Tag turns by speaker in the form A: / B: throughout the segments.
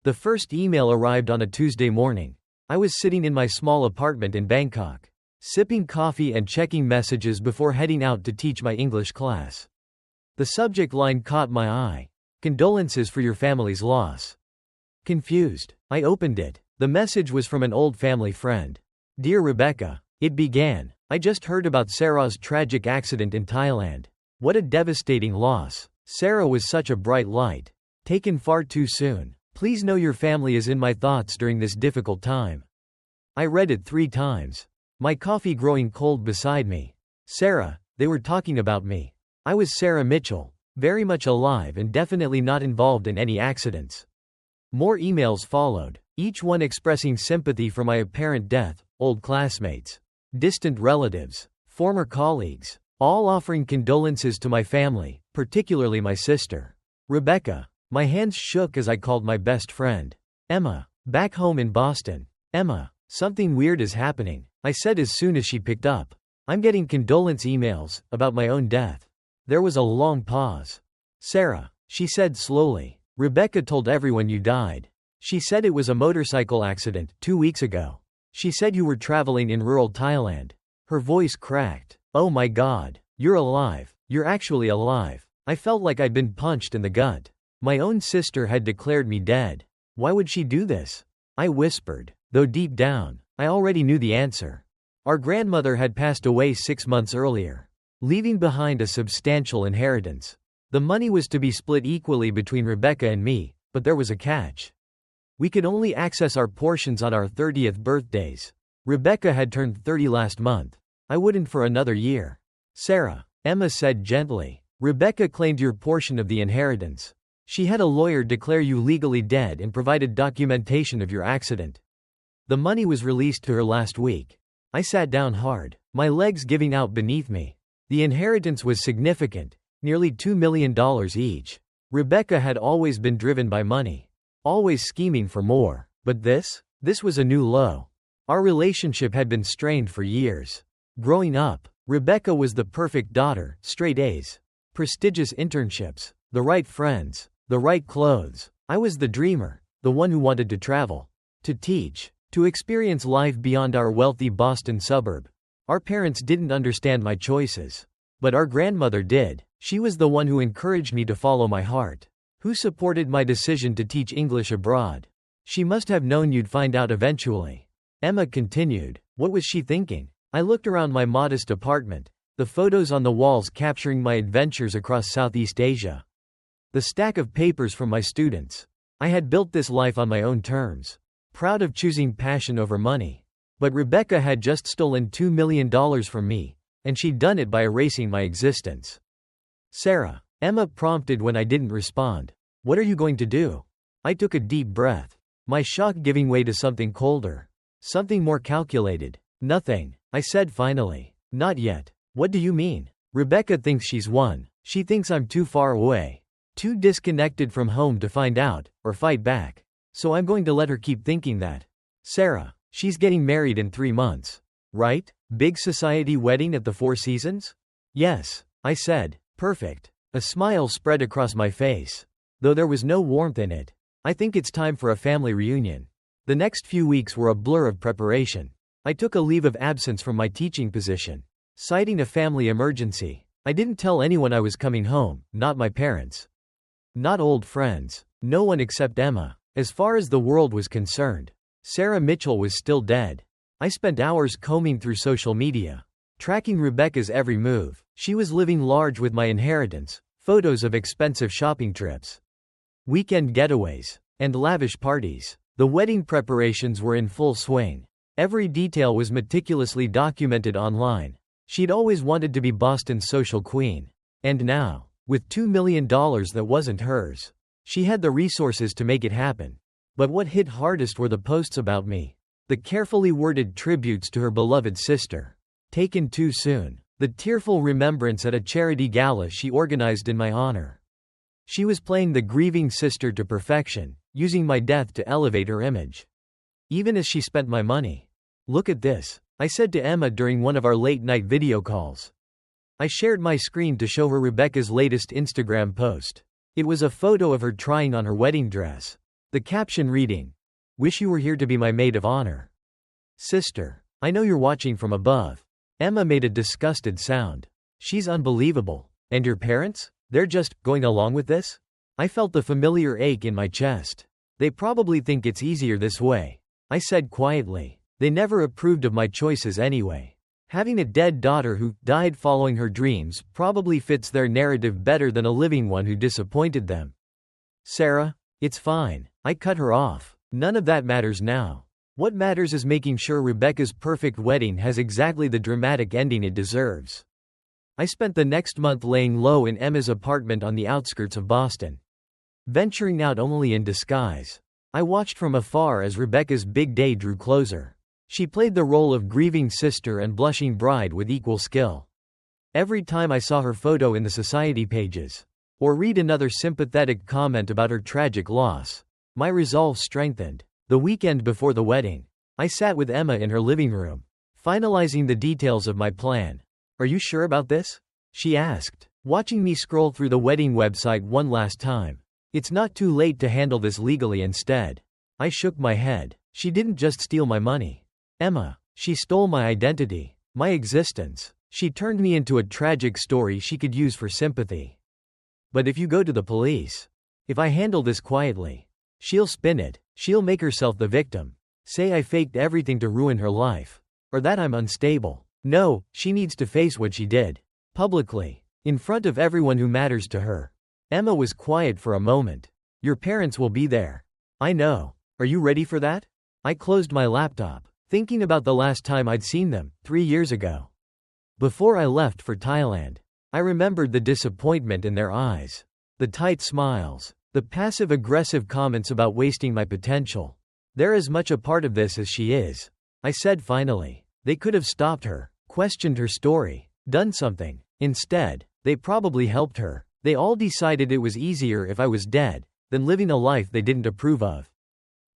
A: The first email arrived on a Tuesday morning. I was sitting in my small apartment in Bangkok, sipping coffee and checking messages before heading out to teach my English class. The subject line caught my eye. Condolences for your family's loss. Confused, I opened it. The message was from an old family friend. Dear Rebecca, it began. I just heard about Sarah's tragic accident in Thailand. What a devastating loss. Sarah was such a bright light. Taken far too soon. Please know your family is in my thoughts during this difficult time. I read it 3 times. My coffee growing cold beside me. Sarah, they were talking about me. I was Sarah Mitchell, very much alive and definitely not involved in any accidents. More emails followed, each one expressing sympathy for my apparent death, old classmates, distant relatives, former colleagues, all offering condolences to my family, particularly my sister, Rebecca. My hands shook as I called my best friend, Emma, back home in Boston. Emma, something weird is happening, I said as soon as she picked up. I'm getting condolence emails about my own death. There was a long pause. Sarah, she said slowly, Rebecca told everyone you died. She said it was a motorcycle accident 2 weeks ago. She said you were traveling in rural Thailand. Her voice cracked. Oh my God, you're alive. You're actually alive. I felt like I'd been punched in the gut. My own sister had declared me dead. Why would she do this? I whispered, though deep down, I already knew the answer. Our grandmother had passed away 6 months earlier, leaving behind a substantial inheritance. The money was to be split equally between Rebecca and me, but there was a catch. We could only access our portions on our 30th birthdays. Rebecca had turned 30 last month. I wouldn't for another year. Sarah, Emma said gently, Rebecca claimed your portion of the inheritance. She had a lawyer declare you legally dead and provided documentation of your accident. The money was released to her last week. I sat down hard, my legs giving out beneath me. The inheritance was significant, nearly $2 million each. Rebecca had always been driven by money, always scheming for more. But this was a new low. Our relationship had been strained for years. Growing up, Rebecca was the perfect daughter, straight A's, prestigious internships, the right friends, the right clothes. I was the dreamer, the one who wanted to travel, to teach, to experience life beyond our wealthy Boston suburb. Our parents didn't understand my choices. But our grandmother did. She was the one who encouraged me to follow my heart, who supported my decision to teach English abroad. She must have known you'd find out eventually. Emma continued. What was she thinking? I looked around my modest apartment, the photos on the walls capturing my adventures across Southeast Asia. The stack of papers from my students. I had built this life on my own terms, proud of choosing passion over money. But Rebecca had just stolen $2 million from me, and she'd done it by erasing my existence. Sarah, Emma prompted when I didn't respond. What are you going to do? I took a deep breath, my shock giving way to something colder, something more calculated. Nothing, I said finally. Not yet. What do you mean? Rebecca thinks she's won. She thinks I'm too far away, too disconnected from home to find out, or fight back. So I'm going to let her keep thinking that. Sarah, she's getting married in 3 months. Right? Big society wedding at the Four Seasons? Yes, I said. Perfect. A smile spread across my face, though there was no warmth in it. I think it's time for a family reunion. The next few weeks were a blur of preparation. I took a leave of absence from my teaching position, citing a family emergency. I didn't tell anyone I was coming home, not my parents, not old friends, no one except Emma. As far as the world was concerned, Sarah Mitchell was still dead. I spent hours combing through social media, tracking Rebecca's every move. She was living large with my inheritance, photos of expensive shopping trips, weekend getaways, and lavish parties. The wedding preparations were in full swing. Every detail was meticulously documented online. She'd always wanted to be Boston's social queen. And now, with $2 million that wasn't hers, she had the resources to make it happen. But what hit hardest were the posts about me. The carefully worded tributes to her beloved sister, taken too soon. The tearful remembrance at a charity gala she organized in my honor. She was playing the grieving sister to perfection, using my death to elevate her image. Even as she spent my money. Look at this, I said to Emma during one of our late-night video calls. I shared my screen to show her Rebecca's latest Instagram post. It was a photo of her trying on her wedding dress. The caption reading, "Wish you were here to be my maid of honor. Sister, I know you're watching from above." Emma made a disgusted sound. "She's unbelievable. And your parents? They're just going along with this?" I felt the familiar ache in my chest. "They probably think it's easier this way," I said quietly. "They never approved of my choices anyway. Having a dead daughter who died following her dreams probably fits their narrative better than a living one who disappointed them." "Sarah, it's fine." I cut her off. "None of that matters now. What matters is making sure Rebecca's perfect wedding has exactly the dramatic ending it deserves." I spent the next month laying low in Emma's apartment on the outskirts of Boston. Venturing out only in disguise. I watched from afar as Rebecca's big day drew closer. She played the role of grieving sister and blushing bride with equal skill. Every time I saw her photo in the society pages, or read another sympathetic comment about her tragic loss, my resolve strengthened. The weekend before the wedding, I sat with Emma in her living room, finalizing the details of my plan. "Are you sure about this?" she asked, watching me scroll through the wedding website one last time. "It's not too late to handle this legally instead." I shook my head. "She didn't just steal my money, Emma. She stole my identity, my existence. She turned me into a tragic story she could use for sympathy. But if you go to the police, if I handle this quietly, she'll spin it. She'll make herself the victim. Say I faked everything to ruin her life. Or that I'm unstable. No, she needs to face what she did. Publicly. In front of everyone who matters to her." Emma was quiet for a moment. "Your parents will be there." "I know. Are you ready for that?" I closed my laptop, thinking about the last time I'd seen them, 3 years ago. Before I left for Thailand, I remembered the disappointment in their eyes. The tight smiles. The passive-aggressive comments about wasting my potential. "They're as much a part of this as she is," I said finally. They could have stopped her, questioned her story, done something. Instead, they probably helped her. They all decided it was easier if I was dead than living a life they didn't approve of.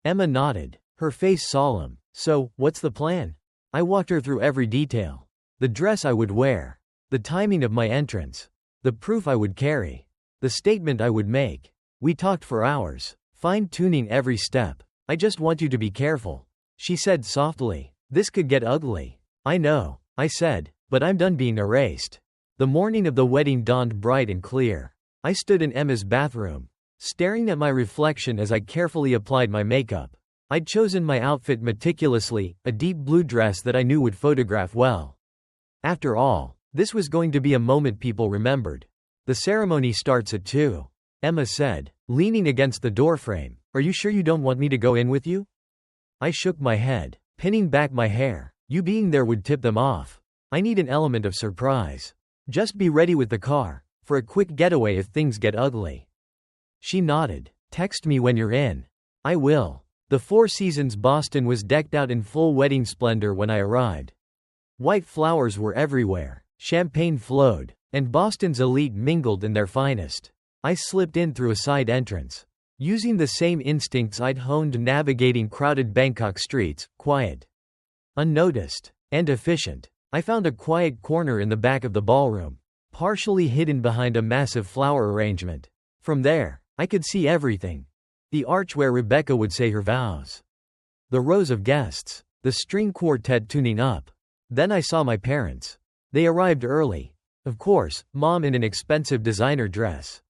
A: Emma nodded, her face solemn. "So, what's the plan?" I walked her through every detail. The dress I would wear. The timing of my entrance. The proof I would carry. The statement I would make. We talked for hours, fine-tuning every step. "I just want you to be careful," she said softly. "This could get ugly." "I know," I said, "but I'm done being erased." The morning of the wedding dawned bright and clear. I stood in Emma's bathroom, staring at my reflection as I carefully applied my makeup. I'd chosen my outfit meticulously, a deep blue dress that I knew would photograph well. After all, this was going to be a moment people remembered. "The ceremony starts at 2. Emma said, leaning against the doorframe. "Are you sure you don't want me to go in with you?" I shook my head, pinning back my hair. "You being there would tip them off. I need an element of surprise. Just be ready with the car, for a quick getaway if things get ugly." She nodded. "Text me when you're in." "I will." The Four Seasons Boston was decked out in full wedding splendor when I arrived. White flowers were everywhere, champagne flowed, and Boston's elite mingled in their finest. I slipped in through a side entrance. Using the same instincts I'd honed navigating crowded Bangkok streets, quiet, unnoticed, and efficient, I found a quiet corner in the back of the ballroom, partially hidden behind a massive flower arrangement. From there, I could see everything. The arch where Rebecca would say her vows. The rows of guests. The string quartet tuning up. Then I saw my parents. They arrived early. Of course, Mom in an expensive designer dress.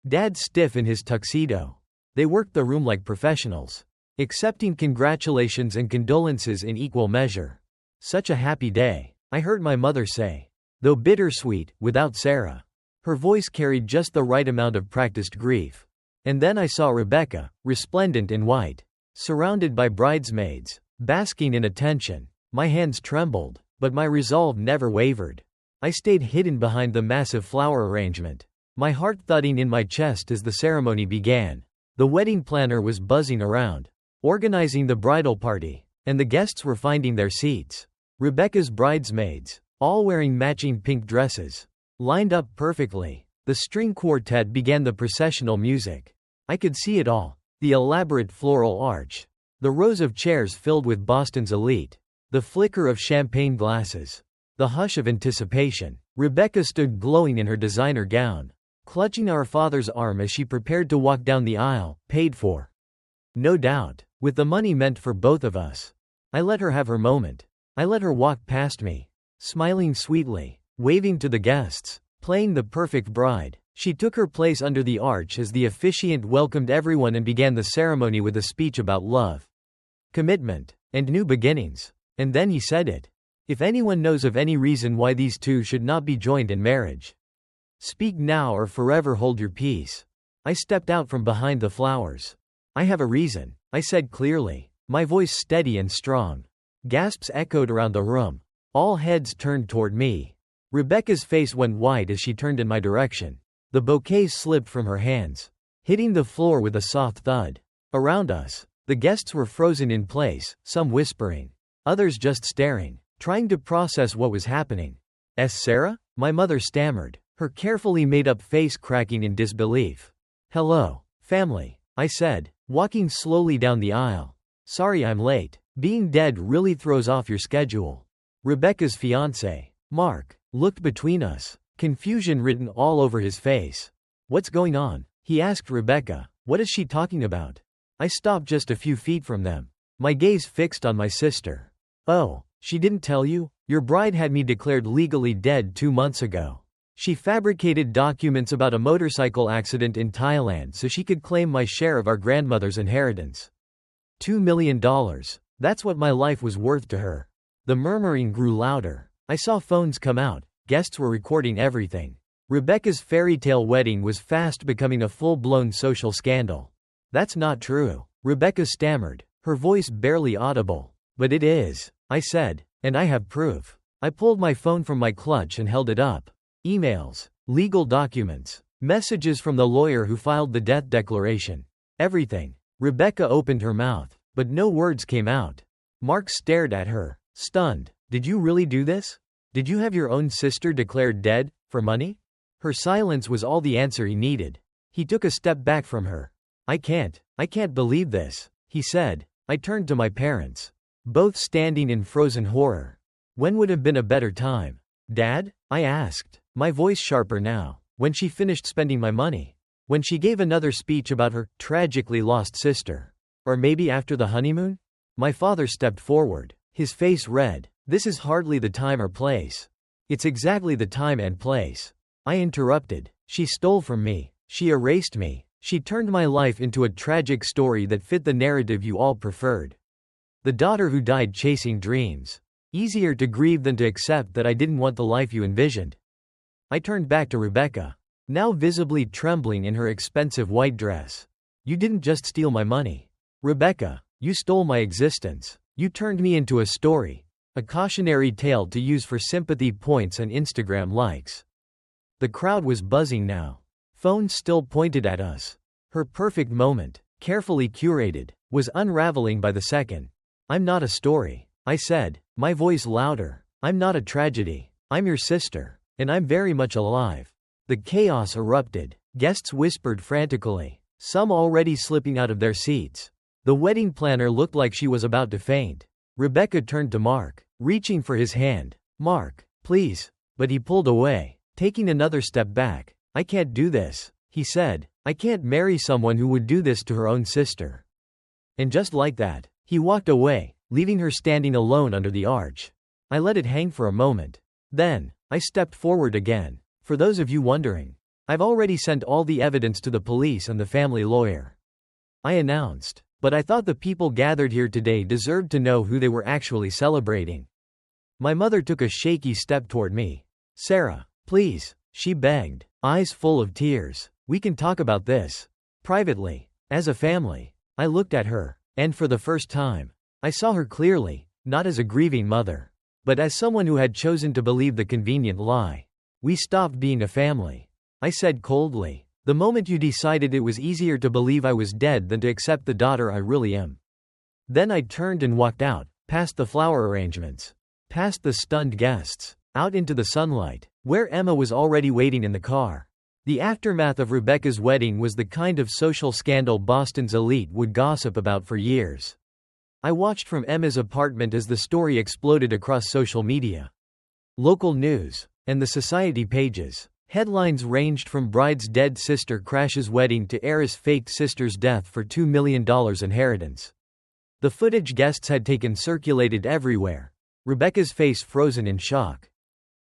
A: Dad stiff in his tuxedo. They worked the room like professionals, accepting congratulations and condolences in equal measure. "Such a happy day," I heard my mother say, though bittersweet, without Sarah. Her voice carried just the right amount of practiced grief. And then I saw Rebecca, resplendent in white, surrounded by bridesmaids, basking in attention. My hands trembled, but my resolve never wavered. I stayed hidden behind the massive flower arrangement, my heart thudding in my chest as the ceremony began. The wedding planner was buzzing around, organizing the bridal party, and the guests were finding their seats. Rebecca's bridesmaids, all wearing matching pink dresses, lined up perfectly. The string quartet began the processional music. I could see it all. The elaborate floral arch. The rows of chairs filled with Boston's elite. The flicker of champagne glasses. The hush of anticipation. Rebecca stood glowing in her designer gown, clutching our father's arm as she prepared to walk down the aisle, paid for. No doubt, with the money meant for both of us. I let her have her moment. I let her walk past me, smiling sweetly, waving to the guests, playing the perfect bride. She took her place under the arch as the officiant welcomed everyone and began the ceremony with a speech about love, commitment, and new beginnings. And then he said it. If anyone knows of any reason why these two should not be joined in marriage, speak now or forever hold your peace. I stepped out from behind the flowers. I have a reason, I said clearly, my voice steady and strong. Gasps echoed around the room. All heads turned toward me. Rebecca's face went white as she turned in my direction. The bouquets slipped from her hands, hitting the floor with a soft thud. Around us, the guests were frozen in place, some whispering, others just staring, trying to process what was happening. Sarah? My mother stammered, her carefully made-up face cracking in disbelief. Hello, family, I said, walking slowly down the aisle. Sorry I'm late. Being dead really throws off your schedule. Rebecca's fiancé, Mark, looked between us, confusion written all over his face. What's going on? He asked Rebecca. What is she talking about? I stopped just a few feet from them, my gaze fixed on my sister. Oh, she didn't tell you? Your bride had me declared legally dead 2 months ago. She fabricated documents about a motorcycle accident in Thailand so she could claim my share of our grandmother's inheritance. $2 million. That's what my life was worth to her. The murmuring grew louder. I saw phones come out. Guests were recording everything. Rebecca's fairy tale wedding was fast becoming a full-blown social scandal. That's not true, Rebecca stammered, her voice barely audible. But it is, I said, and I have proof. I pulled my phone from my clutch and held it up. Emails, legal documents, messages from the lawyer who filed the death declaration. Everything. Rebecca opened her mouth, but no words came out. Mark stared at her, stunned. Did you really do this? Did you have your own sister declared dead, for money? Her silence was all the answer he needed. He took a step back from her. I can't believe this, he said. I turned to my parents, both standing in frozen horror. When would have been a better time? Dad? I asked, my voice sharper now. When she finished spending my money. When she gave another speech about her tragically lost sister. Or maybe after the honeymoon? My father stepped forward, his face red. This is hardly the time or place. It's exactly the time and place. I interrupted. She stole from me. She erased me. She turned my life into a tragic story that fit the narrative you all preferred. The daughter who died chasing dreams. Easier to grieve than to accept that I didn't want the life you envisioned. I turned back to Rebecca, now visibly trembling in her expensive white dress. You didn't just steal my money. Rebecca, you stole my existence. You turned me into a story, a cautionary tale to use for sympathy points and Instagram likes. The crowd was buzzing now. Phones still pointed at us. Her perfect moment, carefully curated, was unraveling by the second. I'm not a story, I said, my voice louder. I'm not a tragedy. I'm your sister. And I'm very much alive. The chaos erupted. Guests whispered frantically, some already slipping out of their seats. The wedding planner looked like she was about to faint. Rebecca turned to Mark, reaching for his hand. Mark, please. But he pulled away, taking another step back. I can't do this, he said. I can't marry someone who would do this to her own sister. And just like that, he walked away, leaving her standing alone under the arch. I let it hang for a moment. Then, I stepped forward again. For those of you wondering, I've already sent all the evidence to the police and the family lawyer. I announced, but I thought the people gathered here today deserved to know who they were actually celebrating. My mother took a shaky step toward me. Sarah, please, she begged, eyes full of tears. We can talk about this privately, as a family. I looked at her, and for the first time, I saw her clearly, not as a grieving mother, but as someone who had chosen to believe the convenient lie. We stopped being a family, I said coldly, the moment you decided it was easier to believe I was dead than to accept the daughter I really am. Then I turned and walked out, past the flower arrangements, past the stunned guests, out into the sunlight, where Emma was already waiting in the car. The aftermath of Rebecca's wedding was the kind of social scandal Boston's elite would gossip about for years. I watched from Emma's apartment as the story exploded across social media, local news, and the society pages. Headlines ranged from bride's dead sister crashes wedding to heiress faked sister's death for $2 million inheritance. The footage guests had taken circulated everywhere. Rebecca's face frozen in shock.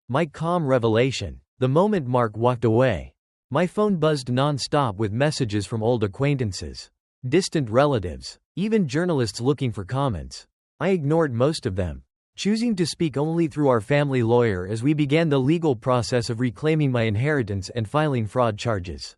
A: My calm revelation. The moment Mark walked away, my phone buzzed non-stop with messages from old acquaintances, distant relatives, even journalists looking for comments. I ignored most of them, choosing to speak only through our family lawyer as we began the legal process of reclaiming my inheritance and filing fraud charges.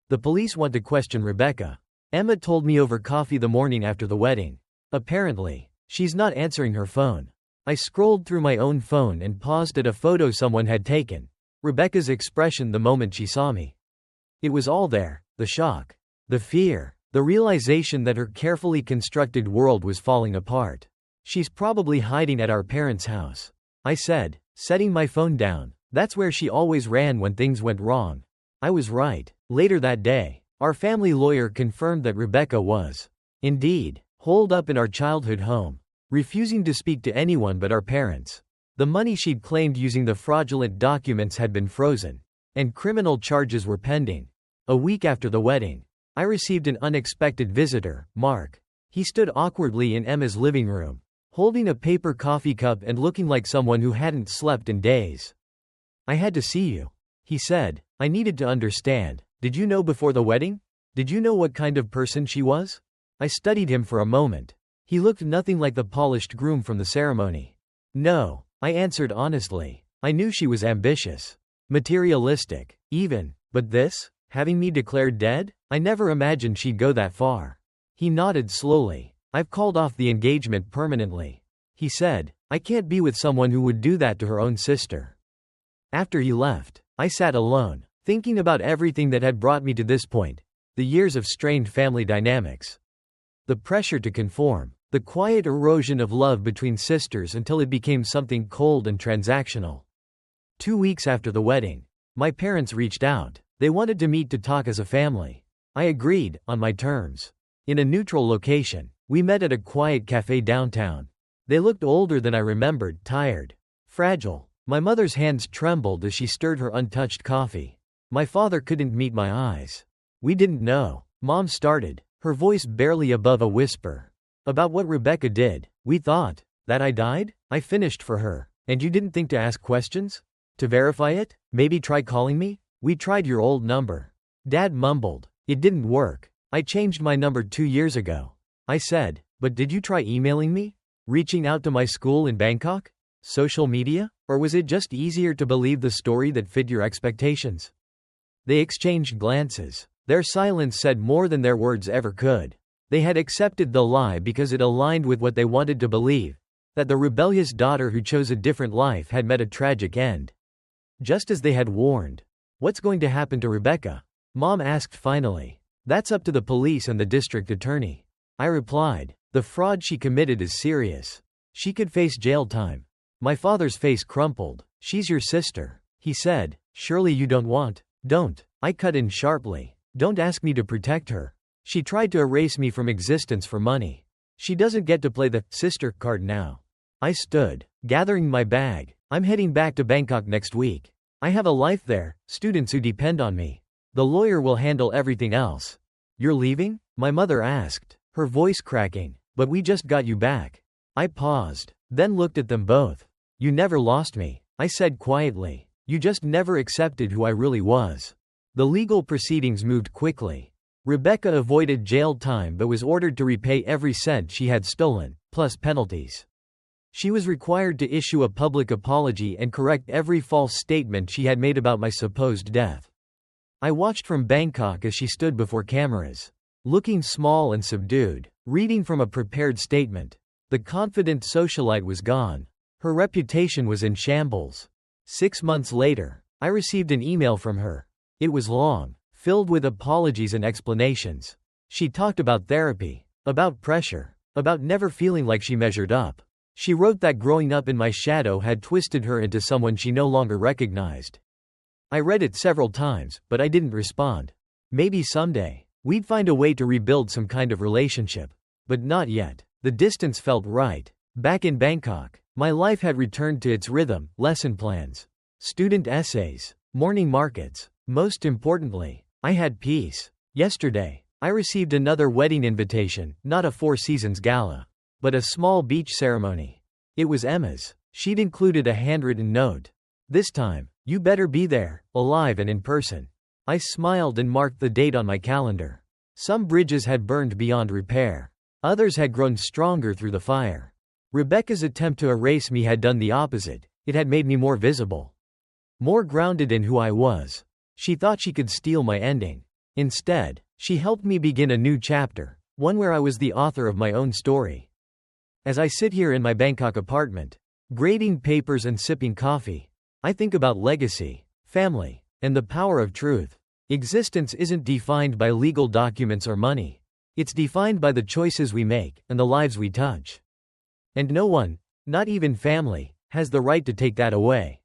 A: The police want to question Rebecca. Emma told me over coffee the morning after the wedding. Apparently, she's not answering her phone. I scrolled through my own phone and paused at a photo someone had taken. Rebecca's expression the moment she saw me. It was all there, the shock, the fear, the realization that her carefully constructed world was falling apart. She's probably hiding at our parents' house, I said, setting my phone down. That's where she always ran when things went wrong. I was right. Later that day, our family lawyer confirmed that Rebecca was, indeed, holed up in our childhood home, refusing to speak to anyone but our parents. The money she'd claimed using the fraudulent documents had been frozen, and criminal charges were pending. A week after the wedding, I received an unexpected visitor, Mark. He stood awkwardly in Emma's living room, holding a paper coffee cup and looking like someone who hadn't slept in days. I had to see you, he said. I needed to understand. Did you know before the wedding? Did you know what kind of person she was? I studied him for a moment. He looked nothing like the polished groom from the ceremony. No, I answered honestly. I knew she was ambitious, materialistic, even, but this, having me declared dead? I never imagined she'd go that far. He nodded slowly. I've called off the engagement permanently, he said. I can't be with someone who would do that to her own sister. After he left, I sat alone, thinking about everything that had brought me to this point, the years of strained family dynamics, the pressure to conform, the quiet erosion of love between sisters until it became something cold and transactional. 2 weeks after the wedding, my parents reached out. They wanted to meet to talk as a family. I agreed, on my terms. In a neutral location, we met at a quiet cafe downtown. They looked older than I remembered, tired, fragile. My mother's hands trembled as she stirred her untouched coffee. My father couldn't meet my eyes. We didn't know, Mom started, her voice barely above a whisper. About what Rebecca did. We thought that I died? I finished for her. And you didn't think to ask questions? To verify it? Maybe try calling me? We tried your old number. Dad mumbled. It didn't work. I changed my number 2 years ago. I said, but did you try emailing me? Reaching out to my school in Bangkok? Social media? Or was it just easier to believe the story that fit your expectations? They exchanged glances. Their silence said more than their words ever could. They had accepted the lie because it aligned with what they wanted to believe, that the rebellious daughter who chose a different life had met a tragic end. Just as they had warned. What's going to happen to Rebecca? Mom asked finally. That's up to the police and the district attorney. I replied. The fraud she committed is serious. She could face jail time. My father's face crumpled. She's your sister, he said. Surely you don't want. Don't. I cut in sharply. Don't ask me to protect her. She tried to erase me from existence for money. She doesn't get to play the sister card now. I stood, gathering my bag. I'm heading back to Bangkok next week. I have a life there, students who depend on me. The lawyer will handle everything else. You're leaving? My mother asked, her voice cracking. But we just got you back. I paused, then looked at them both. You never lost me, I said quietly. You just never accepted who I really was. The legal proceedings moved quickly. Rebecca avoided jail time but was ordered to repay every cent she had stolen, plus penalties. She was required to issue a public apology and correct every false statement she had made about my supposed death. I watched from Bangkok as she stood before cameras, looking small and subdued, reading from a prepared statement. The confident socialite was gone. Her reputation was in shambles. 6 months later, I received an email from her. It was long, filled with apologies and explanations. She talked about therapy, about pressure, about never feeling like she measured up. She wrote that growing up in my shadow had twisted her into someone she no longer recognized. I read it several times, but I didn't respond. Maybe someday, we'd find a way to rebuild some kind of relationship. But not yet. The distance felt right. Back in Bangkok, my life had returned to its rhythm, lesson plans, student essays, Morning markets. Most importantly, I had peace. Yesterday, I received another wedding invitation, not a Four Seasons gala, but a small beach ceremony. It was Emma's. She'd included a handwritten note. This time, you better be there, alive and in person. I smiled and marked the date on my calendar. Some bridges had burned beyond repair. Others had grown stronger through the fire. Rebecca's attempt to erase me had done the opposite. It had made me more visible, more grounded in who I was. She thought she could steal my ending. Instead, she helped me begin a new chapter, one where I was the author of my own story. As I sit here in my Bangkok apartment, grading papers and sipping coffee, I think about legacy, family, and the power of truth. Existence isn't defined by legal documents or money. It's defined by the choices we make and the lives we touch. And no one, not even family, has the right to take that away.